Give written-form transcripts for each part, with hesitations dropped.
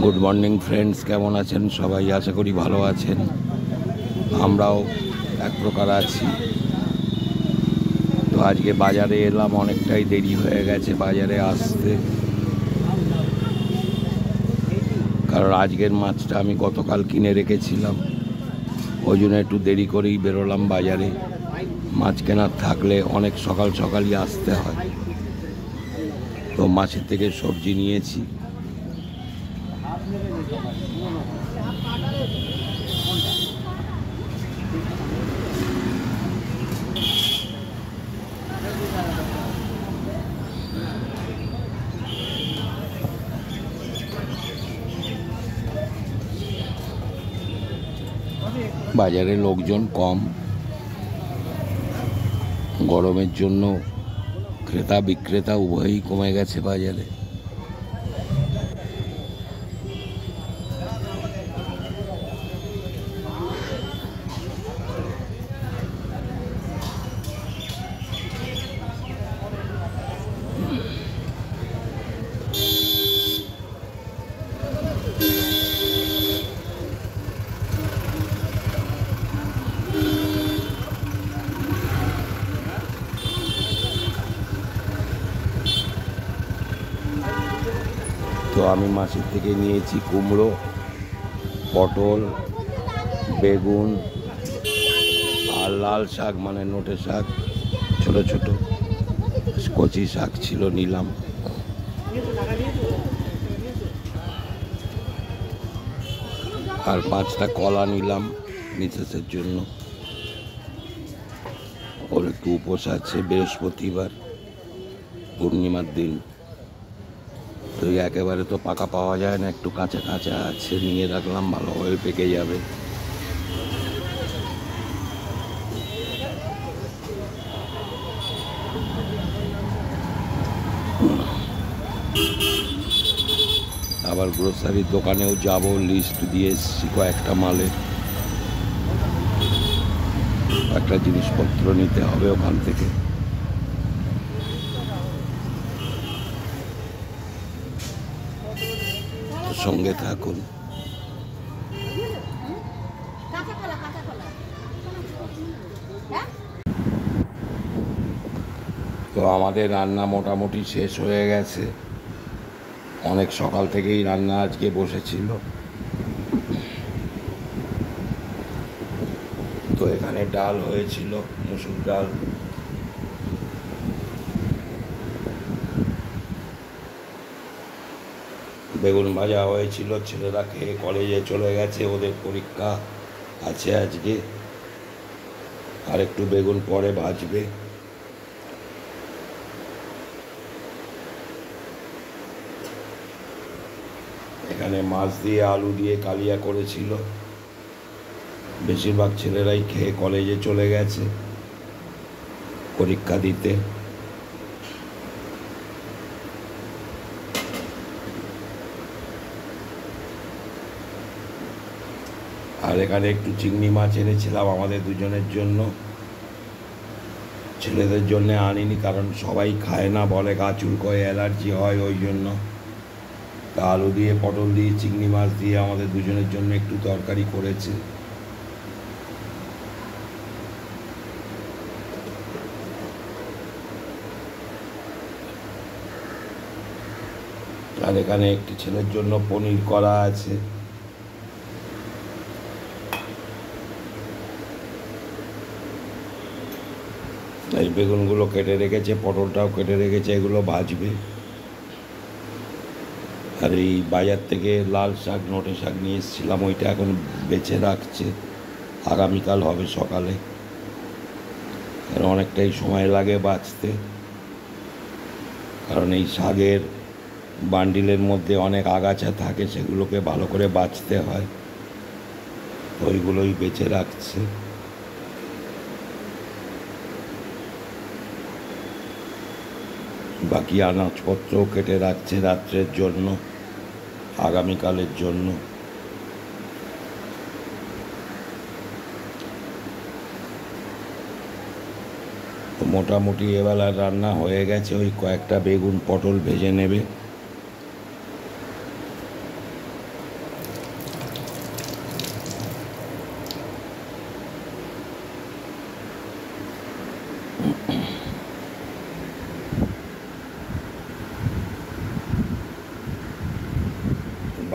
Good morning friends, কেমন আছেন সবাই? আশা করি ভালো আছেন। আমরাও এক প্রকার আছি। তো আজকে বাজারে এলাম, অনেকটাই দেরি হয়ে গেছে বাজারে আসতে, কারণ আজকের মাছটা আমি গতকাল কিনে রেখেছিলাম, ওই জন্য একটু দেরি করেই বেরোলাম বাজারে। মাছ কেনার থাকলে অনেক সকাল সকালই আসতে হয়। তো মাছের থেকে সবজি নিয়েছি। বাজারে লোকজন কম, গরমের জন্য ক্রেতা বিক্রেতা উভয়ই কমে গেছে বাজারে। তো আমি মাছের থেকে নিয়েছি কুমড়ো, পটল, বেগুন আর লাল শাক, মানে নোটে শাক, ছোট ছোট কচি শাক ছিল, নিলাম। আর 5টা কলা নিলাম মিসেসের জন্য, ওর একটু উপোস আছে, বৃহস্পতিবার পূর্ণিমার দিন। তো একেবারে তো পাকা পাওয়া যায় না, একটু কাঁচা কাঁচা আছে, নিয়ে রাখলাম, ভালোভাবে পেকে যাবে। আবার গ্রোসারির দোকানেও যাব, লিস্ট দিয়ে এসেছি কয়েকটা মালের, একটা জিনিসপত্র নিতে হবে ওখান থেকে। সঙ্গে থাকুন। তো আমাদের রান্না মোটামুটি শেষ হয়ে গেছে, অনেক সকাল থেকেই রান্না আজকে বসেছিল। তো এখানে ডাল হয়েছিল, মুসুর ডাল, বেগুন ভাজা হয়েছিল। ছেলেরা খেয়ে কলেজে চলে গেছে, ওদের পরীক্ষা আছে আজকে, আর একটু বেগুন পরে ভাজবে। এখানে মাছ দিয়ে আলু দিয়ে কালিয়া করেছিল। বেশিরভাগ ছেলেরাই খেয়ে কলেজে চলে গেছে পরীক্ষা দিতে। আর এখানে একটু চিংড়ি মাছ এনেছিলাম আমাদের দুজনের জন্য, ছেলেদের জন্য আনিনি, কারণ সবাই খায় না, বলে গা চুলকোয়, অ্যালার্জি হয়, ওই জন্য। তা আলু দিয়ে পটল দিয়ে চিংড়ি মাছ দিয়ে আমাদের দুজনের জন্য একটু তরকারি করেছে। আর এখানে একটি ছেলের জন্য পনির করা আছে। এই বেগুনগুলো কেটে রেখেছে, পটলটাও কেটে রেখেছে, এগুলো ভাজবে। আর এই বাজার থেকে লাল শাক, নোটে শাক নিয়ে এসেছিলাম, ওইটা এখন বেছে রাখছে, আগামীকাল হবে সকালে। আর অনেকটাই সময় লাগে বাছতে, কারণ এই শাকের বান্ডিলের মধ্যে অনেক আগাছা থাকে, সেগুলোকে ভালো করে বাছতে হয়, ওইগুলোই বেছে রাখছে। বাকি আনাজপত্রও কেটে রাখছে রাত্রের জন্য, আগামীকালের জন্য। মোটামুটি এবেলার রান্না হয়ে গেছে, ওই কয়েকটা বেগুন পটল ভেজে নেবে।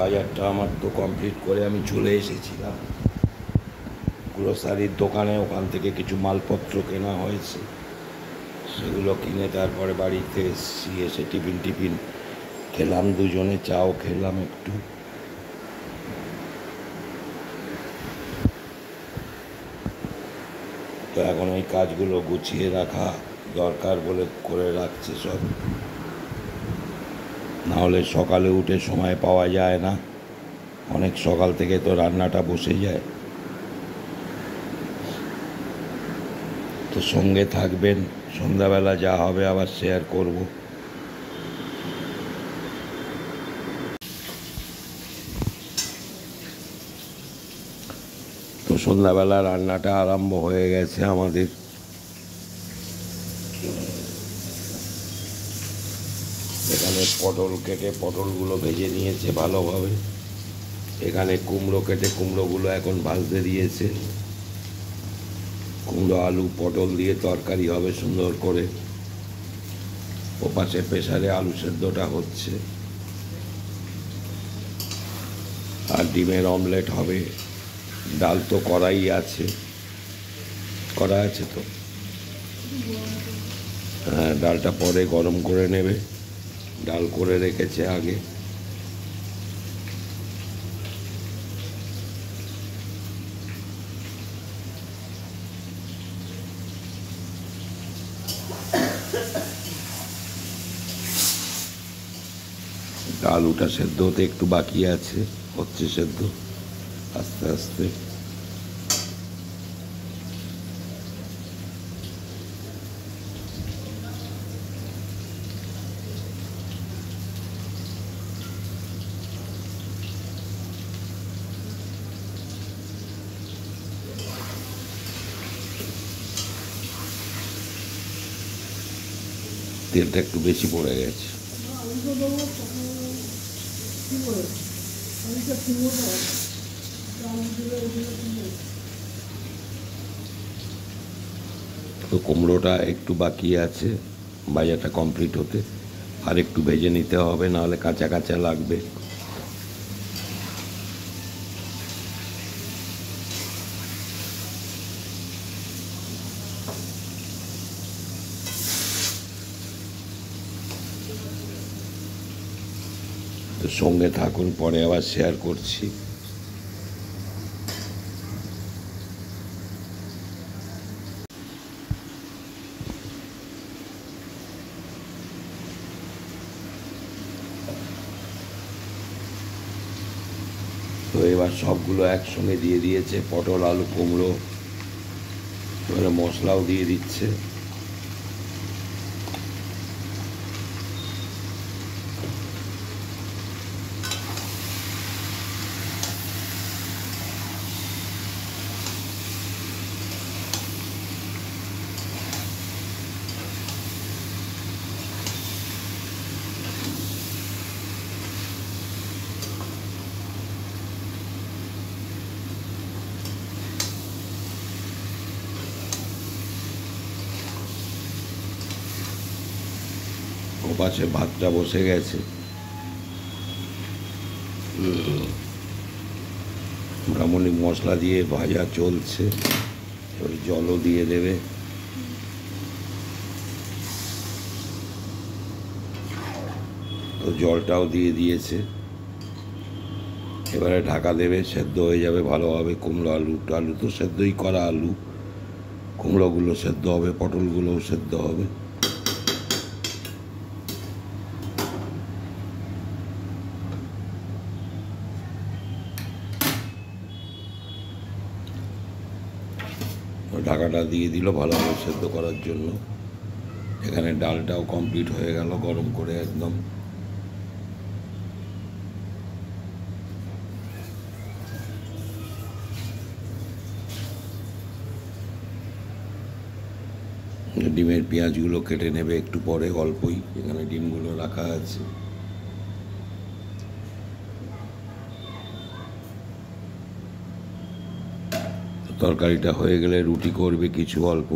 বাজারটা আমার তো কমপ্লিট করে আমি চলে এসেছিলাম গ্রোসারির দোকানে। ওখান থেকে কিছু মালপত্র কেনা হয়েছে, সেগুলো কিনে তারপরে বাড়িতে এসেছি। এসে টিফিন খেলাম, দুজনে চাও খেলাম একটু। তো এখন এই কাজগুলো গুছিয়ে রাখা দরকার বলে করে রাখছে সব, নাহলে সকালে উঠে সময় পাওয়া যায় না। অনেক সকাল থেকে তো রান্নাটা বসে যায়। তো সঙ্গে থাকবেন, সন্ধ্যাবেলা যা হবে আবার শেয়ার করব। তো সন্ধ্যাবেলা রান্নাটা আরম্ভ হয়ে গেছে আমাদের। এখানে পটল কেটে পটলগুলো ভেজে নিয়েছে ভালোভাবে। এখানে কুমড়ো কেটে কুমড়োগুলো এখন ভাজতে দিয়েছে। কুমড়ো আলু পটল দিয়ে তরকারি হবে সুন্দর করে। ওপাশে প্রেসারে আলু সেদ্ধটা হচ্ছে, আর ডিমের অমলেট হবে। ডাল তো কড়াই আছে, করা আছে তো। হ্যাঁ, ডালটা পরে গরম করে নেবে, ডাল করে রেখেছে আগে। আলুটা সেদ্ধ হতে একটু বাকি আছে, হচ্ছে সেদ্ধ আস্তে আস্তে। তেলটা একটু বেশি পড়ে গেছে। তো কুমড়োটা একটু বাকি আছে ভাজাটা কমপ্লিট হতে, আর একটু ভেজে নিতে হবে, নাহলে কাঁচা কাঁচা লাগবে। তো সঙ্গে থাকুন, পরে আবার শেয়ার করছি। তো এবার সবগুলো একসঙ্গে দিয়ে দিয়েছে, পটল আলু কুমড়ো। এবারে মশলাও দিয়ে দিচ্ছে। ওপাশে ভাতটা বসে গেছে, মোটামুটি মশলা দিয়ে ভাজা চলছে। ওই জলও দিয়ে দেবে। তো জলটাও দিয়ে দিয়েছে, এবারে ঢাকা দেবে, সেদ্ধ হয়ে যাবে ভালোভাবে। কুমড়ো আলু আলু তো সেদ্ধই করা আলু, কুমড়োগুলো সেদ্ধ হবে, পটলগুলোও সেদ্ধ হবে। ঢাকাটা দিয়ে দিল ভালোভাবে সেদ্ধ করার জন্য। এখানে ডালটাও কমপ্লিট হয়ে গেল গরম করে একদম। ডিমের পেঁয়াজগুলো কেটে নেবে একটু পরে, অল্পই। এখানে ডিমগুলো রাখা আছে। তরকারিটা হয়ে গেলে রুটি করবে কিছু অল্প।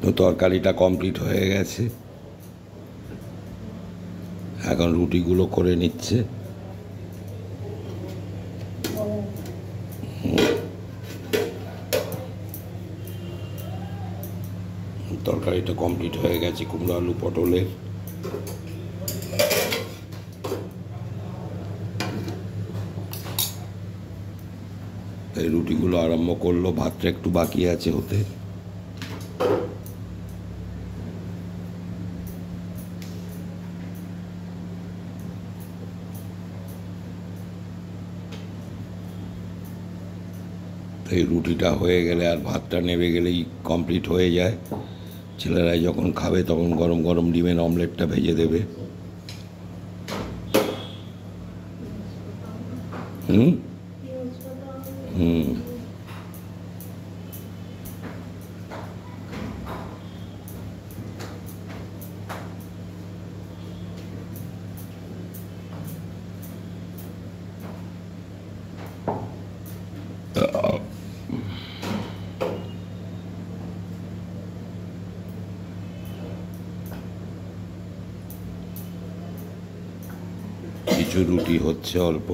তো তরকারিটা কমপ্লিট হয়ে গেছে, এখন রুটিগুলো করে নিচ্ছে। তরকারিটা কমপ্লিট হয়ে গেছে কুমড়ো আলু পটলের। এই রুটিগুলো আরম্ভ করলো, ভাতটা একটু বাকি আছে হতে। এই রুটিটা হয়ে গেলে আর ভাতটা নেমে গেলেই কমপ্লিট হয়ে যায়। ছেলেরাই যখন খাবে তখন গরম গরম ডিমের অমলেটটা ভেজে দেবে। হুম হুম কিছু রুটি হচ্ছে অল্প।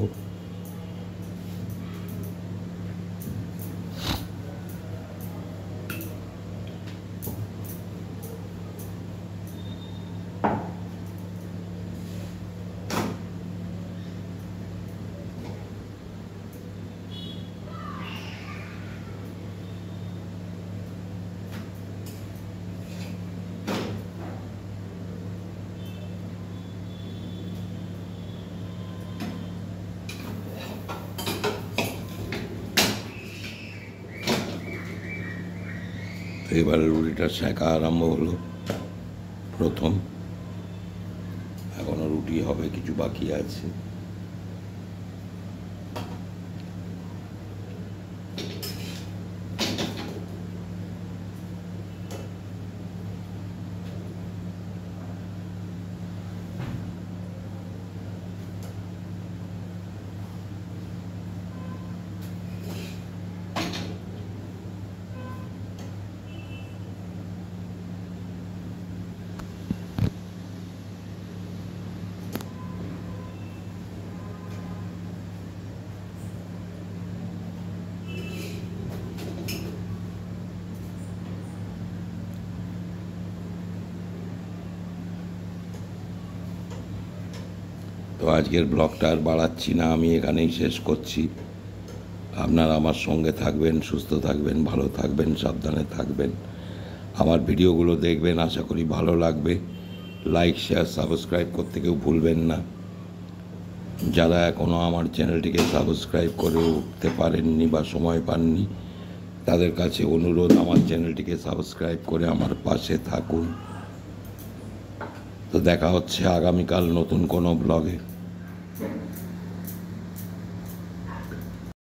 এবারে রুটিটা সেঁকা আরম্ভ হলো প্রথম, এখনো রুটি হবে, কিছু বাকি আছে। তো আজকের ব্লগটা আর বাড়াচ্ছি না, আমি এখানেই শেষ করছি। আপনারা আমার সঙ্গে থাকবেন, সুস্থ থাকবেন, ভালো থাকবেন, সাবধানে থাকবেন। আমার ভিডিওগুলো দেখবেন, আশা করি ভালো লাগবে। লাইক, শেয়ার, সাবস্ক্রাইব করতে কেউ ভুলবেন না। যারা এখনও আমার চ্যানেলটিকে সাবস্ক্রাইব করে উঠতে পারেননি বা সময় পাননি, তাদের কাছে অনুরোধ, আমার চ্যানেলটিকে সাবস্ক্রাইব করে আমার পাশে থাকুন। তো দেখা হচ্ছে আগামীকাল নতুন কোনো ব্লগে।